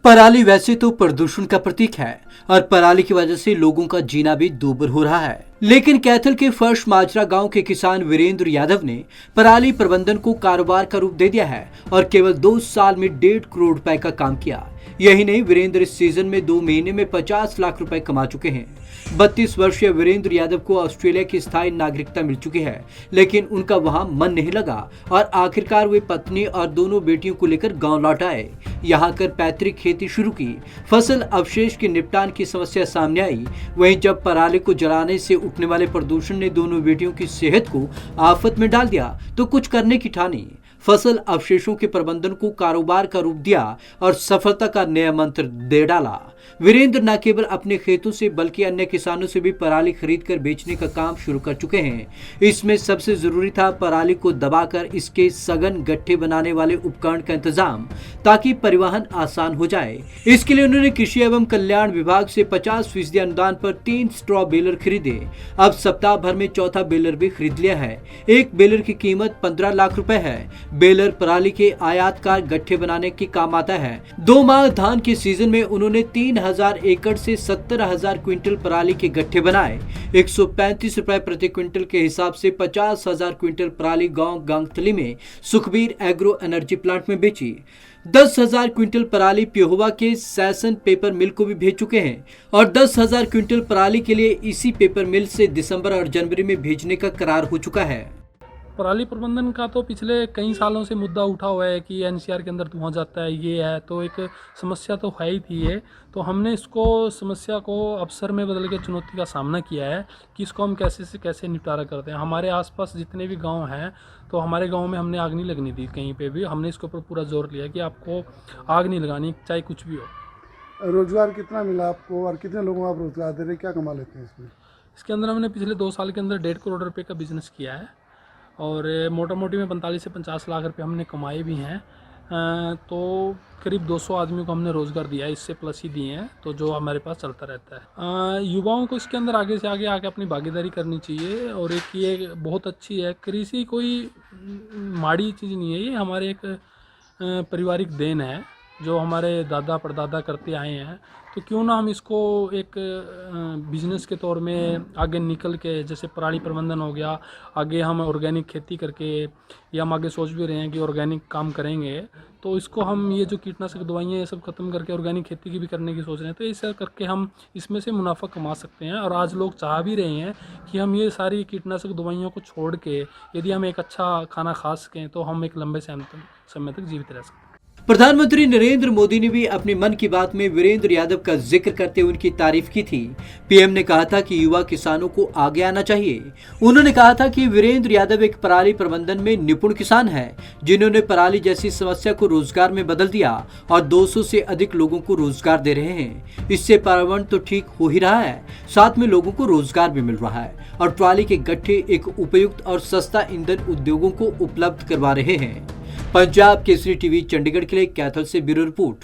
पराली वैसे तो प्रदूषण का प्रतीक है और पराली की वजह से लोगों का जीना भी दूभर हो रहा है। लेकिन कैथल के फर्श माजरा गांव के किसान वीरेंद्र यादव ने पराली प्रबंधन को कारोबार का रूप दे दिया है और केवल 2 साल में 1.5 करोड़ रुपए का काम किया। यही नहीं, वीरेंद्र इस सीजन में 2 महीने में 50 लाख रुपए कमा चुके हैं। 32 वर्षीय वीरेंद्र यादव को ऑस्ट्रेलिया की स्थायी नागरिकता मिल चुकी है, लेकिन उनका वहां मन नहीं लगा और आखिरकार वे पत्नी और दोनों बेटियों को लेकर गांव लौट आए। यहाँ कर पैतृक खेती शुरू की। फसल अवशेष के निपटान की समस्या सामने आई। वहीं जब पराली को जलाने से उठने वाले प्रदूषण ने दोनों बेटियों की सेहत को आफत में डाल दिया तो कुछ करने की ठानी। फसल अवशेषों के प्रबंधन को कारोबार का रूप दिया और सफलता का नया मंत्र दे डाला। वीरेंद्र न केवल अपने खेतों से बल्कि अन्य किसानों से भी पराली खरीद कर बेचने का काम शुरू कर चुके हैं। इसमें सबसे जरूरी था पराली को दबाकर इसके सघन गट्ठे बनाने वाले उपकरण का इंतजाम, ताकि परिवहन आसान हो जाए। इसके लिए उन्होंने कृषि एवं कल्याण विभाग से 50% अनुदान पर 3 स्ट्रॉ बेलर खरीदे। अब सप्ताह भर में चौथा बेलर भी खरीद लिया है। एक बेलर की कीमत 15 लाख रुपए है। बेलर पराली के आयातकार गट्ठे बनाने के काम आता है। 2 माह धान के सीजन में उन्होंने 3000 एकड़ से 70,000 क्विंटल पराली के गट्ठे बनाए। 135 रुपए प्रति क्विंटल के हिसाब से 50,000 क्विंटल पराली गांव गांगतली में सुखबीर एग्रो एनर्जी प्लांट में बेची। 10,000 क्विंटल पराली पिहोवा के सैसन पेपर मिल को भी भेज चुके हैं और 10,000 क्विंटल पराली के लिए इसी पेपर मिल से दिसंबर और जनवरी में भेजने का करार हो चुका है। पराली प्रबंधन का तो पिछले कई सालों से मुद्दा उठा हुआ है कि एनसीआर के अंदर धुआं जाता है, ये है, तो एक समस्या तो है ही थी ये। तो हमने इसको समस्या को अवसर में बदल के चुनौती का सामना किया है कि इसको हम कैसे से कैसे निपटारा करते हैं। हमारे आसपास जितने भी गांव हैं, तो हमारे गांव में हमने आग नहीं लगनी दी कहीं पे भी। हमने इसके ऊपर पूरा जोर लिया कि आपको आग नहीं लगानी, चाहे कुछ भी हो। रोजगार कितना मिला आपको और कितने लोगों को आप रोजगार दे रहे हैं, क्या कमा लेते हैं इसमें? इसके अंदर हमने पिछले 2 साल के अंदर 1.5 करोड़ रुपये का बिजनेस किया है और मोटा मोटी में 45 से 50 लाख रुपए हमने कमाए भी हैं। तो करीब 200 आदमियों को हमने रोज़गार दिया है, इससे प्लस ही दिए हैं, तो जो हमारे पास चलता रहता है। युवाओं को इसके अंदर आगे से आगे आके अपनी भागीदारी करनी चाहिए। और एक ये बहुत अच्छी है, कृषि कोई माड़ी चीज़ नहीं है, ये हमारे एक पारिवारिक देन है जो हमारे दादा परदादा करते आए हैं। तो क्यों ना हम इसको एक बिजनेस के तौर में आगे निकल के, जैसे पराली प्रबंधन हो गया, आगे हम ऑर्गेनिक खेती करके, या हम आगे सोच भी रहे हैं कि ऑर्गेनिक काम करेंगे, तो इसको हम ये जो कीटनाशक दवाइयाँ ये सब खत्म करके ऑर्गेनिक खेती की भी करने की सोच रहे हैं। तो ऐसा करके हम इसमें से मुनाफा कमा सकते हैं। और आज लोग चाह भी रहे हैं कि हम ये सारी कीटनाशक दवाइयों को छोड़ के यदि हम एक अच्छा खाना खा सकें तो हम एक लंबे समय तक जीवित रह सकते हैं। प्रधानमंत्री नरेंद्र मोदी ने भी अपनी मन की बात में वीरेंद्र यादव का जिक्र करते हुए उनकी तारीफ की थी। पीएम ने कहा था कि युवा किसानों को आगे आना चाहिए। उन्होंने कहा था कि वीरेंद्र यादव एक पराली प्रबंधन में निपुण किसान हैं, जिन्होंने पराली जैसी समस्या को रोजगार में बदल दिया और 200 से अधिक लोगों को रोजगार दे रहे हैं। इससे पर्यावरण तो ठीक हो ही रहा है, साथ में लोगों को रोजगार भी मिल रहा है और पराली के गट्ठे एक उपयुक्त और सस्ता ईंधन उद्योगों को उपलब्ध करवा रहे हैं। पंजाब केसरी टीवी चंडीगढ़ के लिए कैथल से ब्यूरो रिपोर्ट।